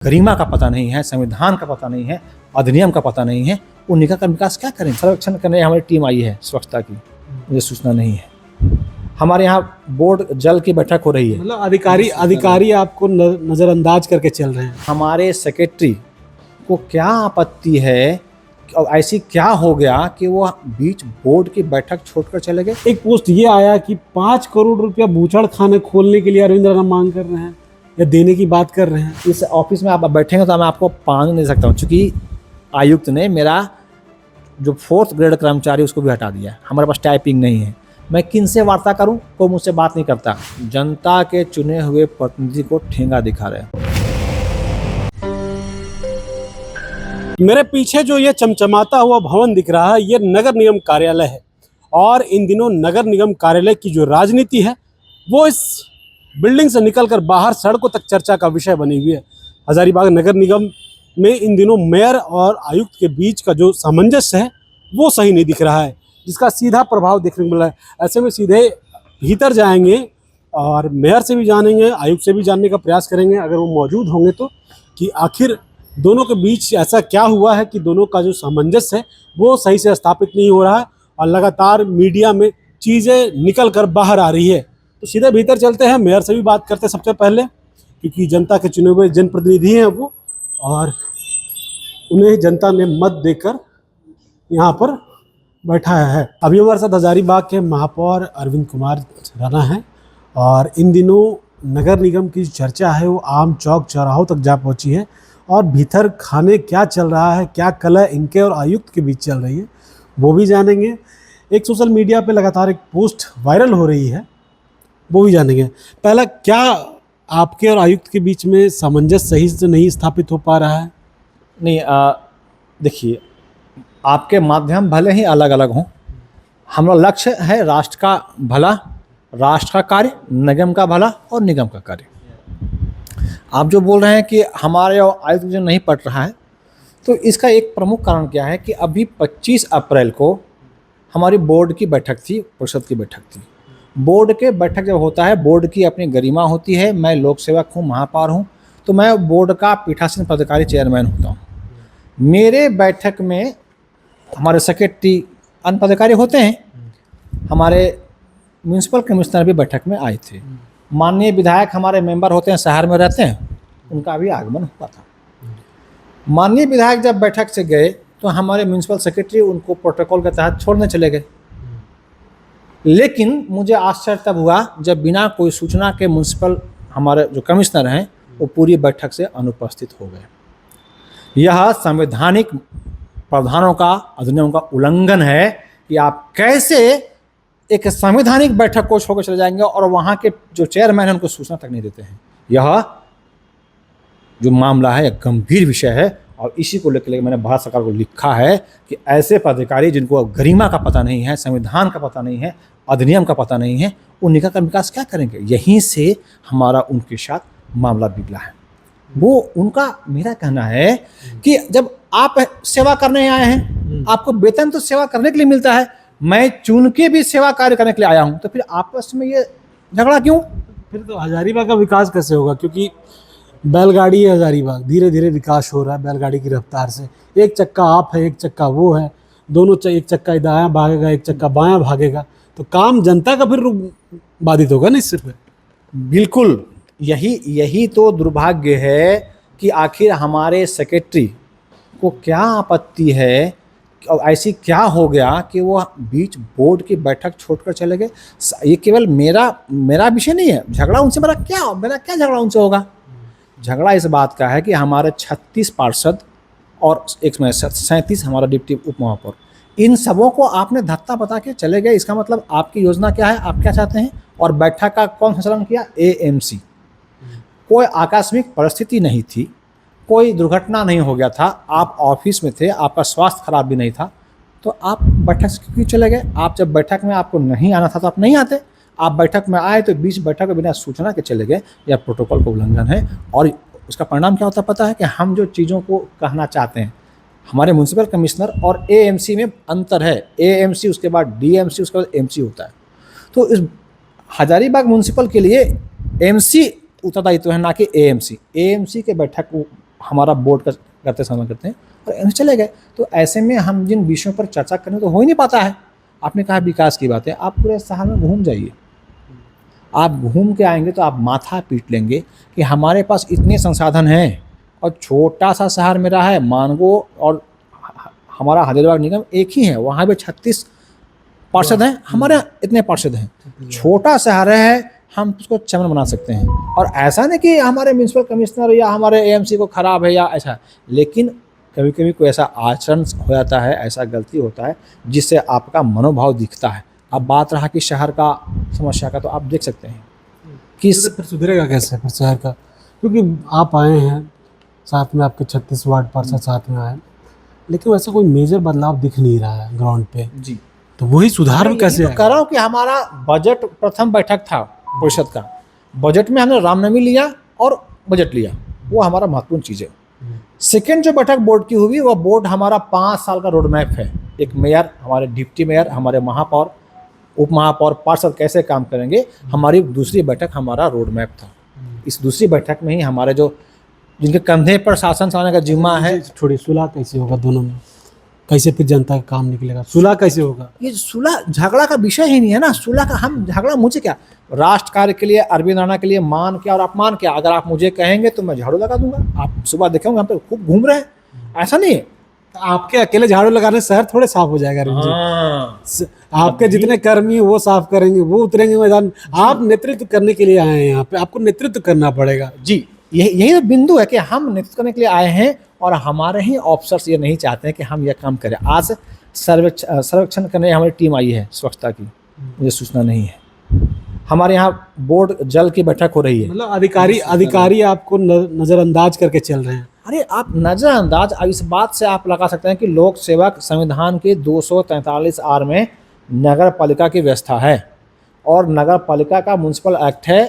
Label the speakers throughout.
Speaker 1: गरिमा का पता नहीं है, संविधान का पता नहीं है, अधिनियम का पता नहीं है, वो निकाय का विकास क्या करें? सर्वेक्षण करने हमारी टीम आई है स्वच्छता की, मुझे सूचना नहीं है। हमारे यहाँ बोर्ड जल की बैठक हो रही है,
Speaker 2: मतलब अधिकारी आपको नज़रअंदाज करके चल रहे हैं।
Speaker 1: हमारे सेक्रेटरी को क्या आपत्ति है और ऐसी क्या हो गया कि वो बीच बोर्ड की बैठक छोड़कर चले गए?
Speaker 2: एक पोस्ट ये आया कि 5 करोड़ रुपया बूचड़ खाने खोलने के लिए अरविंद राणा मांग कर रहे हैं या देने की बात कर रहे हैं।
Speaker 1: इस ऑफिस में आप बैठेंगे तो मैं आपको पानी नहीं दे सकता हूँ, क्योंकि आयुक्त ने मेरा जो 4th ग्रेड कर्मचारी उसको भी हटा दिया है। हमारे पास टाइपिंग नहीं है, मैं किन से वार्ता करूं? कोई मुझसे बात नहीं करता। जनता के चुने हुए प्रतिनिधि को ठेंगा दिखा रहे हैं।
Speaker 2: मेरे पीछे जो ये चमचमाता हुआ भवन दिख रहा है, ये नगर निगम कार्यालय है। और इन दिनों नगर निगम कार्यालय की जो राजनीति है वो इस बिल्डिंग से निकलकर बाहर सड़कों तक चर्चा का विषय बनी हुई है। हजारीबाग नगर निगम में इन दिनों मेयर और आयुक्त के बीच का जो सामंजस्य है वो सही नहीं दिख रहा है, जिसका सीधा प्रभाव देखने को मिला है। ऐसे में सीधे भीतर जाएंगे और मेयर से भी जानेंगे, आयुक्त से भी जानने का प्रयास करेंगे अगर वो मौजूद होंगे तो, कि आखिर दोनों के बीच ऐसा क्या हुआ है कि दोनों का जो सामंजस्य है वो सही से स्थापित नहीं हो रहा है और लगातार मीडिया में चीज़ें निकल कर बाहर आ रही है। तो सीधे भीतर चलते हैं, मेयर से भी बात करते हैं सबसे पहले, क्योंकि जनता के चुने हुए जनप्रतिनिधि हैं वो और उन्हें जनता ने मत देकर यहाँ पर बैठाया है। अभी हमारे साथ हजारीबाग के महापौर अरविंद कुमार राणा हैं और इन दिनों नगर निगम की चर्चा है वो आम चौक चौराहों तक जा पहुँची है और भीतर खाने क्या चल रहा है, क्या कलह इनके और आयुक्त के बीच चल रही है वो भी जानेंगे। एक सोशल मीडिया पे लगातार एक पोस्ट वायरल हो रही है वो भी जानेंगे। पहला, क्या आपके और आयुक्त के बीच में सामंजस्य सही से नहीं स्थापित हो पा रहा है?
Speaker 1: नहीं, देखिए, आपके माध्यम भले ही अलग अलग हों, हमारा लक्ष्य है राष्ट्र का भला, राष्ट्र का कार्य, निगम का भला और निगम का कार्य। आप जो बोल रहे हैं कि हमारे और आयुक्त जो नहीं पट रहा है, तो इसका एक प्रमुख कारण क्या है कि अभी 25 अप्रैल को हमारी बोर्ड की बैठक थी, परिषद की बैठक थी। बोर्ड के बैठक जब होता है, बोर्ड की अपनी गरिमा होती है। मैं लोक सेवक हूँ, महापौर हूँ, तो मैं बोर्ड का पीठासीन पदाधिकारी चेयरमैन होता हूँ। मेरे बैठक में हमारे सेक्रेटरी अन्य पदाधिकारी होते हैं, हमारे म्यूनसिपल कमिश्नर भी बैठक में आए थे। माननीय विधायक हमारे मेंबर होते हैं, शहर में रहते हैं, उनका भी आगमन हुआ था। माननीय विधायक जब बैठक से गए तो हमारे म्यूनसिपल सेक्रेटरी उनको प्रोटोकॉल के तहत छोड़ने चले गए। लेकिन मुझे आश्चर्य तब हुआ जब बिना कोई सूचना के म्यूनसिपल हमारे जो कमिश्नर हैं वो पूरी बैठक से अनुपस्थित हो गए। यह संवैधानिक प्रावधानों का, अधिनियम का उल्लंघन है कि आप कैसे एक संवैधानिक बैठक को छोड़कर चले जाएंगे और वहाँ के जो चेयरमैन हैं उनको सूचना तक नहीं देते हैं। यह जो मामला है एक गंभीर विषय है और इसी को लेकर मैंने भारत सरकार को लिखा है कि ऐसे पदाधिकारी जिनको गरिमा का पता नहीं है, संविधान का पता नहीं है, अधिनियम का पता नहीं है, वो निकाय का विकास क्या करेंगे? यहीं से हमारा उनके साथ मामला बिगड़ा है। वो उनका, मेरा कहना है कि जब आप सेवा करने आए हैं, आपको वेतन तो सेवा करने के लिए मिलता है, मैं चुन के भी सेवा कार्य करने के लिए आया हूँ, तो फिर आपस में ये झगड़ा क्यों?
Speaker 2: फिर तो हजारीबाग का विकास कैसे होगा? क्योंकि बैलगाड़ी है हजारीबाग, धीरे धीरे विकास हो रहा है बैलगाड़ी की रफ्तार से। एक चक्का आप है, एक चक्का वो है, दोनों एक चक्का दायां भागेगा, एक चक्का बायां भागेगा, तो काम जनता का फिर बाधित होगा ना इससे। फिर
Speaker 1: बिल्कुल, यही तो दुर्भाग्य है कि आखिर हमारे सेक्रेटरी को क्या आपत्ति है और ऐसी क्या हो गया कि वो बीच बोर्ड की बैठक छोड़कर चले गए। ये केवल मेरा विषय नहीं है, झगड़ा उनसे मेरा क्या झगड़ा उनसे होगा? झगड़ा इस बात का है कि हमारे 36 पार्षद और 37 हमारा डिप्टी उप महापौर, इन सबों को आपने धत्ता बता के चले गए। इसका मतलब आपकी योजना क्या है, आप क्या चाहते हैं? और बैठक का कौन संचालन किया? एएमसी। कोई आकस्मिक परिस्थिति नहीं थी, कोई दुर्घटना नहीं हो गया था, आप ऑफिस में थे, आपका स्वास्थ्य खराब भी नहीं था, तो आप बैठक से क्यों चले गए? आप जब बैठक में आपको नहीं आना था तो आप नहीं आते। आप बैठक में आए तो बीच बैठक में बिना सूचना के चले गए, यह प्रोटोकॉल का उल्लंघन है। और उसका परिणाम क्या होता है पता है? कि हम जो चीज़ों को कहना चाहते हैं, हमारे म्यूनसिपल कमिश्नर और एएमसी में अंतर है। एएमसी उसके बाद डीएमसी, उसके बाद एमसी होता है। तो इस हजारीबाग म्यूनसिपल के लिए एमसी उत्तरदायित्व है, ना कि एएमसी। एएमसी के बैठक हमारा बोर्ड का करते समय करते हैं और ऐसे चले गए। तो ऐसे में हम जिन विषयों पर चर्चा करें तो हो ही नहीं पाता है। आपने कहा विकास की बात है, आप पूरे शहर में घूम जाइए, आप घूम के आएंगे तो आप माथा पीट लेंगे कि हमारे पास इतने संसाधन हैं और छोटा सा शहर मेरा है मानगो, और हमारा हजारीबाग निगम एक ही है, वहाँ भी 36 पार्षद हैं, हमारे इतने पार्षद हैं। छोटा शहर है, हम उसको चमन बना सकते हैं। और ऐसा नहीं कि हमारे म्यूनसिपल कमिश्नर या हमारे एएमसी को ख़राब है या ऐसा, लेकिन कभी कभी कोई ऐसा आचरण हो जाता है, ऐसा गलती होता है जिससे आपका मनोभाव दिखता है। अब बात रहा कि शहर का समस्या का, तो आप देख सकते हैं कि
Speaker 2: फिर सुधरेगा कैसे फिर शहर का, क्योंकि आप आए हैं साथ में, आपके 36 वार्ड पार्षद साथ में आए, लेकिन वैसा कोई मेजर बदलाव दिख नहीं रहा है ग्राउंड पे
Speaker 1: जी,
Speaker 2: तो वही सुधार
Speaker 1: मैं
Speaker 2: कैसे
Speaker 1: यही तो कह रहा हूँ कि हमारा बजट प्रथम बैठक था परिषद का, बजट में हमने रामनवमी लिया और बजट लिया, वो हमारा महत्वपूर्ण चीज़ है। सेकेंड जो बैठक बोर्ड की हुई, वह बोर्ड हमारा 5 साल का रोड मैप है। एक मेयर, हमारे डिप्टी मेयर, हमारे महापौर, उप महापौर, पार्षद कैसे काम करेंगे, हमारी दूसरी बैठक हमारा रोड मैप था। इस दूसरी बैठक में ही हमारे जो जिनके कंधे पर शासन चलाने का जिम्मा है,
Speaker 2: छोड़ी सुलह कैसे होगा दोनों में, कैसे फिर जनता का काम निकलेगा, सुलह कैसे होगा?
Speaker 1: ये सुलह झगड़ा का विषय ही नहीं है ना। सुलह का हम झगड़ा मुझे क्या, राष्ट्र कार्य के लिए, अरविंद राणा के लिए मान क्या और अपमान क्या, अगर आप मुझे कहेंगे तो मैं झाड़ू लगा दूंगा। आप सुबह देखेंगे हम पे खूब घूम रहे हैं, ऐसा नहीं है।
Speaker 2: तो आपके अकेले झाड़ू लगाने शहर थोड़े साफ हो जाएगा रंजीत। आपके जितने कर्मी वो साफ करेंगे, वो उतरेंगे मैदान। आप नेतृत्व करने के लिए आए हैं यहाँ पे, आपको नेतृत्व करना पड़ेगा।
Speaker 1: जी, यही तो बिंदु है कि हम नेतृत्व करने के लिए आए हैं और हमारे ही ऑफिसर्स ये नहीं चाहते हैं कि हम यह काम करें। आज सर्वेक्षण करने हमारी टीम आई है स्वच्छता की, मुझे सूचना नहीं है। हमारे यहाँ बोर्ड जल की बैठक हो रही है,
Speaker 2: मतलब अधिकारी आपको नजरअंदाज करके चल रहे हैं।
Speaker 1: अरे आप नज़रअंदाज इस बात से आप लगा सकते हैं कि लोक सेवक संविधान के 243 आर में नगर पालिका की व्यवस्था है और नगर पालिका का म्यूनसिपल एक्ट है।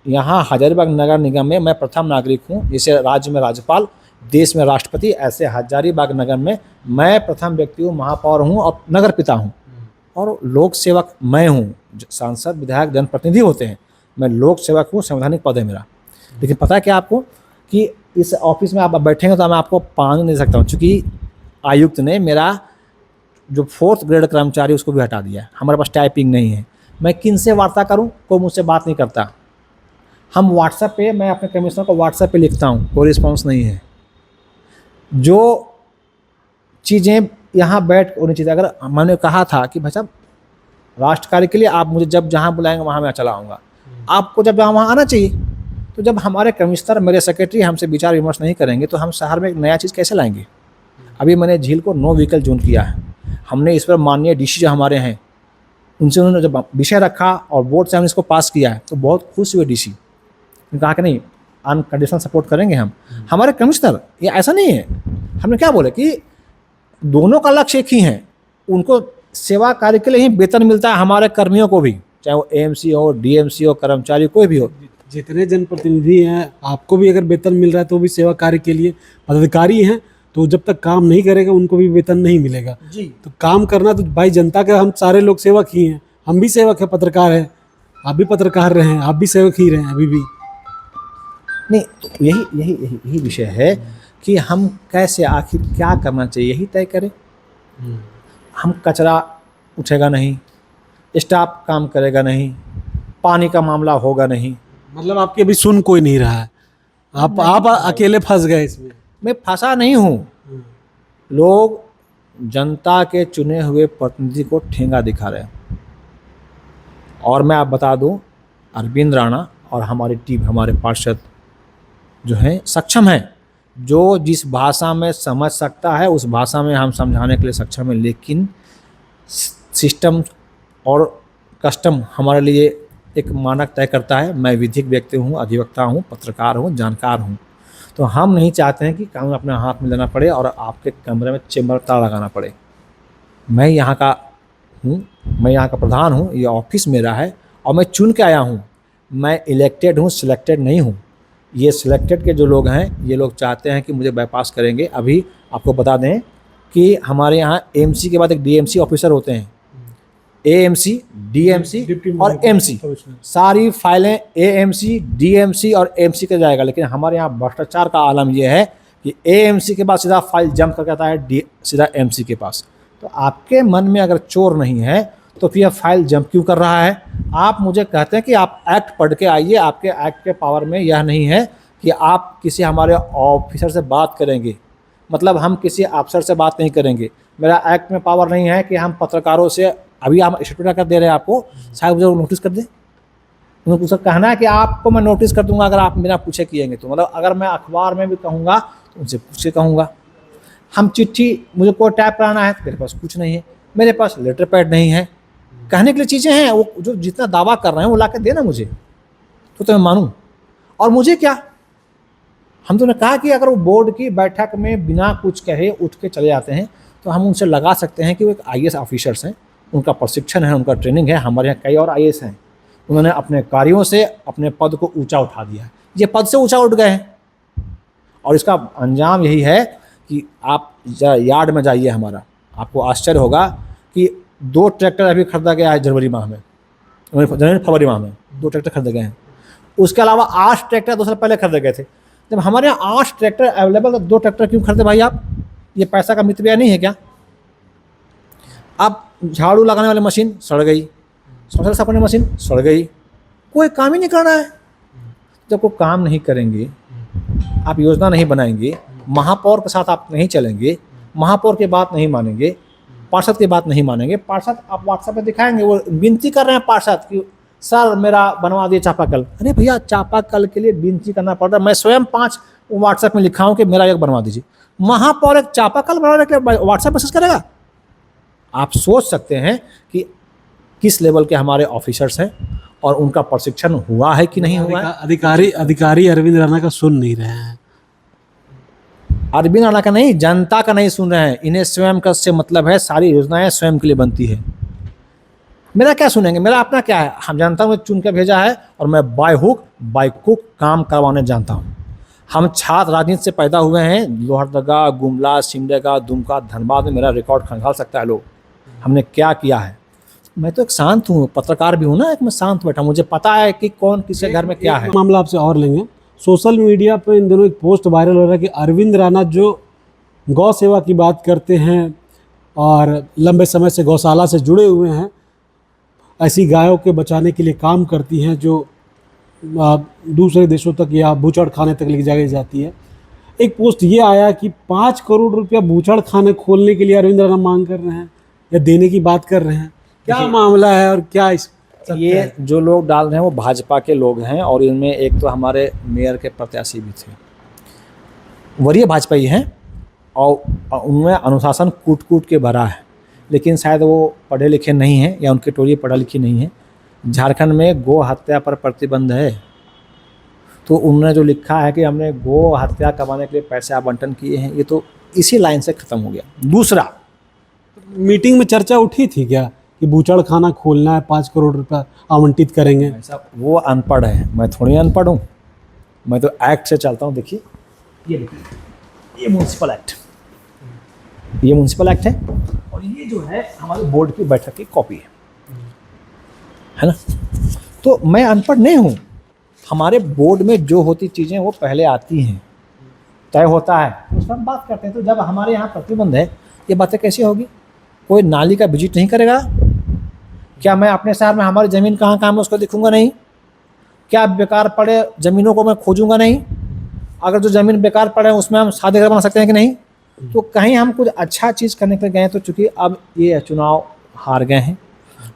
Speaker 1: यहाँ हजारीबाग नगर निगम में मैं प्रथम नागरिक हूँ, जैसे राज्य में राज्यपाल, देश में राष्ट्रपति, ऐसे हजारीबाग नगर में मैं प्रथम व्यक्ति हूँ, महापौर हूँ और नगर पिता हूँ और लोक सेवक मैं हूँ। सांसद, विधायक, जनप्रतिनिधि होते हैं, मैं लोक सेवक हूँ, संवैधानिक पद है मेरा। लेकिन पता है क्या आपको कि इस ऑफिस में आप बैठेंगे तो मैं आपको पानी नहीं दे सकता हूँ, क्योंकि आयुक्त ने मेरा जो 4th ग्रेड कर्मचारी उसको भी हटा दिया है। हमारे पास टाइपिंग नहीं है, मैं किन से वार्ता करूँ, कोई मुझसे बात नहीं करता। हम व्हाट्सएप पे, मैं अपने कमिश्नर को व्हाट्सएप पे लिखता हूँ, कोई रिस्पॉन्स नहीं है। जो चीज़ें यहाँ बैठ होनी चाहिए, अगर मैंने कहा था कि भाई साहब राष्ट्र कार्य के लिए आप मुझे जब जहाँ बुलाएंगे वहाँ मैं चला आऊँगा, आपको जब वहाँ आना चाहिए। तो जब हमारे कमिश्नर, मेरे सेक्रेटरी हमसे विचार विमर्श नहीं करेंगे तो हम शहर में एक नया चीज़ कैसे लाएंगे। अभी मैंने झील को नो व्हीकल जोन किया है, हमने इस पर माननीय डीसी जो हमारे हैं उनसे उन्होंने जब विषय रखा और बोर्ड से हमने इसको पास किया है तो बहुत खुश हुए डीसी, कहा कि नहीं अनकंडीशनल सपोर्ट करेंगे हम। हमारे कमिश्नर ये ऐसा नहीं है, हमने क्या बोले कि दोनों का लक्ष्य एक ही है, उनको सेवा कार्य के लिए ही वेतन मिलता है, हमारे कर्मियों को भी, चाहे वो एएमसी हो, डीएमसी हो, कर्मचारी कोई भी हो।
Speaker 2: जितने जनप्रतिनिधि हैं आपको भी अगर वेतन मिल रहा है तो भी सेवा कार्य के लिए पदाधिकारी हैं, तो जब तक काम नहीं करेगा उनको भी वेतन नहीं मिलेगा
Speaker 1: जी।
Speaker 2: तो काम करना तो भाई जनता का, हम सारे लोग सेवक ही हैं, हम भी सेवक हैं, पत्रकार हैं, आप भी पत्रकार रहे हैं, आप भी सेवक ही रहे हैं अभी भी।
Speaker 1: नहीं तो यही विषय है कि हम कैसे, आखिर क्या करना चाहिए यही तय करें। हम कचरा उठेगा नहीं, स्टाफ काम करेगा नहीं, पानी का मामला होगा नहीं।
Speaker 2: मतलब आपकी अभी सुन कोई नहीं रहा है, आप अकेले फंस गए इसमें।
Speaker 1: मैं फंसा नहीं हूँ, लोग जनता के चुने हुए प्रतिनिधि को ठेंगा दिखा रहे हैं। और मैं आप बता दूं, अरविंद राणा और हमारी टीम, हमारे पार्षद जो हैं सक्षम हैं, जो जिस भाषा में समझ सकता है उस भाषा में हम समझाने के लिए सक्षम हैं। लेकिन सिस्टम और कस्टम हमारे लिए एक मानक तय करता है। मैं विधिक व्यक्ति हूँ, अधिवक्ता हूँ, पत्रकार हूँ, जानकार हूँ, तो हम नहीं चाहते हैं कि कानून अपने हाथ में लेना पड़े और आपके कमरे में चेम्बर ताला लगाना पड़े। मैं यहाँ का हूँ, मैं यहाँ का प्रधान हूँ, ये ऑफिस मेरा है और मैं चुन के आया हूँ। मैं इलेक्टेड हूँ, सिलेक्टेड नहीं हूँ। ये सिलेक्टेड के जो लोग हैं, ये लोग चाहते हैं कि मुझे बाईपास करेंगे। अभी आपको बता दें कि हमारे यहाँ एमसी के बाद एक डीएमसी ऑफिसर होते हैं, एएमसी, डीएमसी और एमसी, सारी फाइलें एएमसी, डीएमसी और एमसी के जाएगा। लेकिन हमारे यहाँ भ्रष्टाचार का आलम यह है कि एएमसी के बाद सीधा फाइल जंप करके आता है सीधा एमसी के पास। तो आपके मन में अगर चोर नहीं है तो फिर यह फाइल जंप क्यों कर रहा है? आप मुझे कहते हैं कि आप एक्ट पढ़ के आइए, आपके एक्ट के पावर में यह नहीं है कि आप किसी हमारे ऑफिसर से बात करेंगे, मतलब हम किसी अफसर से बात नहीं करेंगे। मेरा एक्ट में पावर नहीं है कि हम पत्रकारों से, अभी हम स्टेटमेंट कर दे रहे हैं आपको, शायद मुझे नोटिस कर दें। मुझे कहना है कि आपको मैं नोटिस कर दूंगा अगर आप बिना पूछे किएंगे तो, मतलब अगर मैं अखबार में भी कहूँगा तो उनसे पूछ के कहूँगा। हम चिट्ठी, मुझे कोई टाइप कराना है तो मेरे पास कुछ नहीं है, मेरे पास लेटर पैड नहीं है, कहने के लिए चीज़ें हैं, वो जो जितना दावा कर रहे हैं वो ला के देना मुझे, तो मैं मानूँ। और मुझे क्या, हम तो ने कहा कि अगर वो बोर्ड की बैठक में बिना कुछ कहे उठ के चले जाते हैं तो हम उनसे लगा सकते हैं कि वो एक आईएएस ऑफिसर्स हैं, उनका प्रशिक्षण है, उनका ट्रेनिंग है। हमारे यहाँ कई और आईएएस हैं, उन्होंने अपने कार्यों से अपने पद को ऊंचा उठा दिया है, ये पद से ऊंचा उठ गए हैं। और इसका अंजाम यही है कि आप यार्ड में जाइए हमारा, आपको आश्चर्य होगा कि 2 ट्रैक्टर अभी खरीदा गया है फरवरी माह में 2 ट्रैक्टर खरीदे गए हैं। उसके अलावा 8 ट्रैक्टर 2 साल पहले खरीदे गए थे। जब हमारे यहाँ 8 ट्रैक्टर अवेलेबल तो 2 ट्रैक्टर क्यों खरीदे भाई आप? ये पैसा का मितव्यय नहीं है क्या? अब झाड़ू लगाने वाली मशीन सड़ गई, शौचालय साफ करने वाली मशीन सड़ गई, कोई काम ही नहीं करना है। जब कोई काम नहीं करेंगे, आप योजना नहीं बनाएंगे, महापौर के साथ आप नहीं चलेंगे, महापौर की बात नहीं मानेंगे, पार्षद की बात नहीं मानेंगे, पार्षद आप व्हाट्सएप पे दिखाएंगे, वो विनती कर रहे हैं पार्षद कि सर मेरा बनवा दिए चापाकल। अरे भैया, चापाकल के लिए विनती करना पड़ रहा है? मैं स्वयं 5 व्हाट्सएप में लिखा हूँ कि मेरा एक बनवा दीजिए। महापौर एक चापाकल बनवाने के लिए व्हाट्सएप मैसेज करेगा? आप सोच सकते हैं कि किस लेवल के हमारे ऑफिसर्स हैं और उनका प्रशिक्षण हुआ है कि नहीं हुआ है।
Speaker 2: अधिकारी अरविंद राणा का सुन नहीं रहे हैं।
Speaker 1: अरविंद राणा का नहीं, जनता का नहीं सुन रहे हैं। इन्हें स्वयं का से मतलब है, सारी योजनाएं स्वयं के लिए बनती है। मेरा क्या सुनेंगे? मेरा अपना क्या है? हम जनता ने चुन के भेजा है और मैं बाय हुक बाय कुक काम करवाने जानता हूँ। हम छात्र राजनीति से पैदा हुए हैं। लोहरदगा, गुमला, सिमडेगा, दुमका, धनबाद में मेरा रिकॉर्ड खंगाल सकता है लोग, हमने क्या किया है। मैं तो एक शांत हूँ, पत्रकार भी हूँ ना, एक मैं शांत बैठा, मुझे पता है कि कौन किसके घर में क्या है।
Speaker 2: मामला आपसे और लेंगे। सोशल मीडिया पे इन दिनों एक पोस्ट वायरल हो रहा है कि अरविंद राणा जो गौ सेवा की बात करते हैं और लंबे समय से गौशाला से जुड़े हुए हैं, ऐसी गायों के बचाने के लिए काम करती हैं जो दूसरे देशों तक या बूचड़ खाने तक ले जाई जाती है। एक पोस्ट ये आया कि 5 करोड़ रुपया बूचड़ खाने खोलने के लिए अरविंद राणा मांग कर रहे हैं या देने की बात कर रहे हैं। क्या मामला है और क्या
Speaker 1: ये जो लोग डाल रहे हैं वो भाजपा के लोग हैं और इनमें एक तो हमारे मेयर के प्रत्याशी भी थे, वरीय भाजपाई हैं, और उनमें अनुशासन कूट कूट के भरा है। लेकिन शायद वो पढ़े लिखे नहीं हैं या उनकी टोली पढ़ा लिखी नहीं है। झारखंड में गो हत्या पर प्रतिबंध है, तो उन्होंने जो लिखा है कि हमने गो हत्या करवाने के लिए पैसे आवंटन किए हैं, ये तो इसी लाइन से ख़त्म हो गया। दूसरा,
Speaker 2: मीटिंग में चर्चा उठी थी क्या कि बूचड़ खाना खोलना है, 5 करोड़ रुपया आवंटित करेंगे?
Speaker 1: ऐसा वो अनपढ़ है, मैं थोड़ी अनपढ़ हूँ, मैं तो एक्ट से चलता हूँ। देखिए ये म्यूनसिपल एक्ट, ये म्यूनसिपल एक्ट है और ये जो है हमारे बोर्ड की बैठक की कॉपी है ना। तो मैं अनपढ़ नहीं हूँ, हमारे बोर्ड में जो होती चीज़ें वो पहले आती हैं, तय होता है, उस पर हम बात करते हैं। तो जब हमारे यहाँ प्रतिबंध है, ये बातें कैसी होगी? कोई नाली का विजिट नहीं करेगा क्या? मैं अपने शहर में हमारी ज़मीन कहाँ कहाँ मैं उसको दिखूंगा नहीं? क्या बेकार पड़े ज़मीनों को मैं खोजूंगा नहीं? अगर जो ज़मीन बेकार पड़े उसमें हम शादी घर बना सकते हैं कि नहीं? तो कहीं हम कुछ अच्छा चीज़ करने के लिए गए, तो चूँकि अब ये चुनाव हार गए हैं,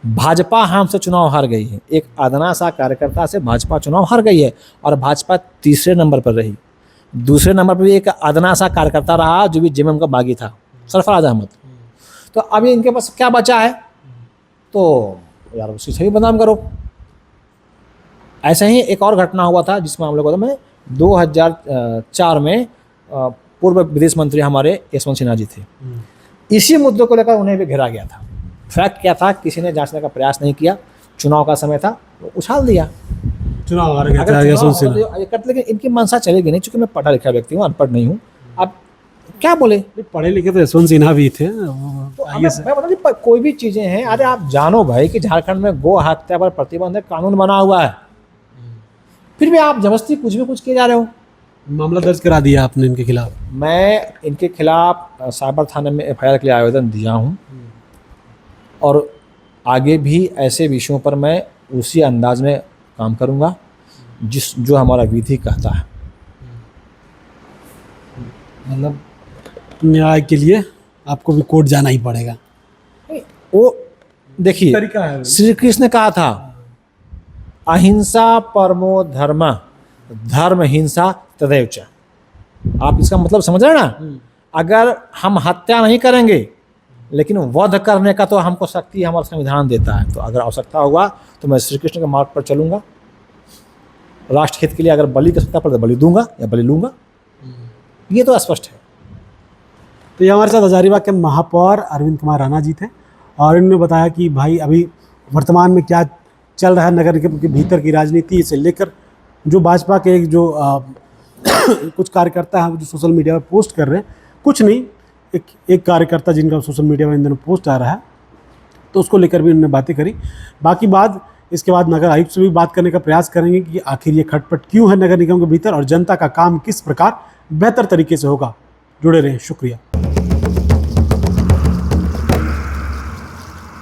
Speaker 1: भाजपा हमसे चुनाव हार गई है, एक अदना सा कार्यकर्ता से भाजपा चुनाव हार गई है और भाजपा तीसरे नंबर पर रही। दूसरे नंबर पर भी एक अदना सा कार्यकर्ता रहा जो भी जेएमएम का बागी था, सरफराज अहमद। तो अभी इनके पास क्या बचा है? तो यार उसी से भी बदनाम करो। ऐसे ही एक और घटना हुआ था जिसमें हम लोग को, मैं 2004 में पूर्व विदेश मंत्री हमारे यशवंत सिन्हा जी थे, इसी मुद्दे को लेकर उन्हें भी घेरा गया था। फैक्ट क्या था? किसी ने जांचने का प्रयास नहीं किया, चुनाव का समय था तो उछाल दिया,
Speaker 2: चुनाव हार गया था यशवंत सिन्हा।
Speaker 1: लेकिन इनकी मंशा चलेगी नहीं, चूँकि मैं पढ़ा लिखा व्यक्ति हूँ, अनपढ़ नहीं हूँ। अब क्या बोले?
Speaker 2: पढ़े लिखे तो यशवंत सिन्हा भी थे।
Speaker 1: तो
Speaker 2: आइए सर।
Speaker 1: मैं बता दी, कोई भी चीजें हैं, अरे आप जानो भाई कि झारखंड में गो हत्या पर प्रतिबंधक कानून बना हुआ है, फिर भी आप जबरदस्ती कुछ भी कुछ किए जा रहे हो।
Speaker 2: मामला दर्ज करा दिया आपने इनके खिलाफ?
Speaker 1: मैं इनके खिलाफ साइबर थाने में एफआईआर के लिए आवेदन दिया हूँ, और आगे भी ऐसे विषयों पर मैं उसी अंदाज में काम करूँगा जो हमारा विधि कहता है।
Speaker 2: मतलब न्याय के लिए आपको भी कोर्ट जाना ही पड़ेगा।
Speaker 1: वो देखिए,
Speaker 2: तरीका है।
Speaker 1: श्री कृष्ण ने कहा था, अहिंसा परमो धर्म, धर्म हिंसा तदैव च। आप इसका मतलब समझ रहे हैं ना? अगर हम हत्या नहीं करेंगे, लेकिन वध करने का तो हमको शक्ति हमारा संविधान देता है, तो अगर आवश्यकता होगा तो मैं श्री कृष्ण के मार्ग पर चलूंगा। राष्ट्र हित के लिए अगर बलि की आवश्यकता पड़े तो बलि दूंगा या बलि लूंगा, ये तो स्पष्ट है।
Speaker 2: तो ये हमारे साथ हजारीबाग के महापौर अरविंद कुमार राणा जी थे, और इन्होंने बताया कि भाई अभी वर्तमान में क्या चल रहा है नगर निगम के भीतर की राजनीति से लेकर जो भाजपा के जो कुछ कार्यकर्ता हैं जो सोशल मीडिया पर पोस्ट कर रहे हैं, कुछ नहीं, एक कार्यकर्ता जिनका सोशल मीडिया में इन दिनों पोस्ट आ रहा है, तो उसको लेकर भी उन्होंने बातें करी। बाकी बात इसके बाद नगर आयुक्त से भी बात करने का प्रयास करेंगे कि आखिर ये खटपट क्यों है नगर निगम के भीतर, और जनता का काम किस प्रकार बेहतर तरीके से होगा। जुड़े रहें, शुक्रिया।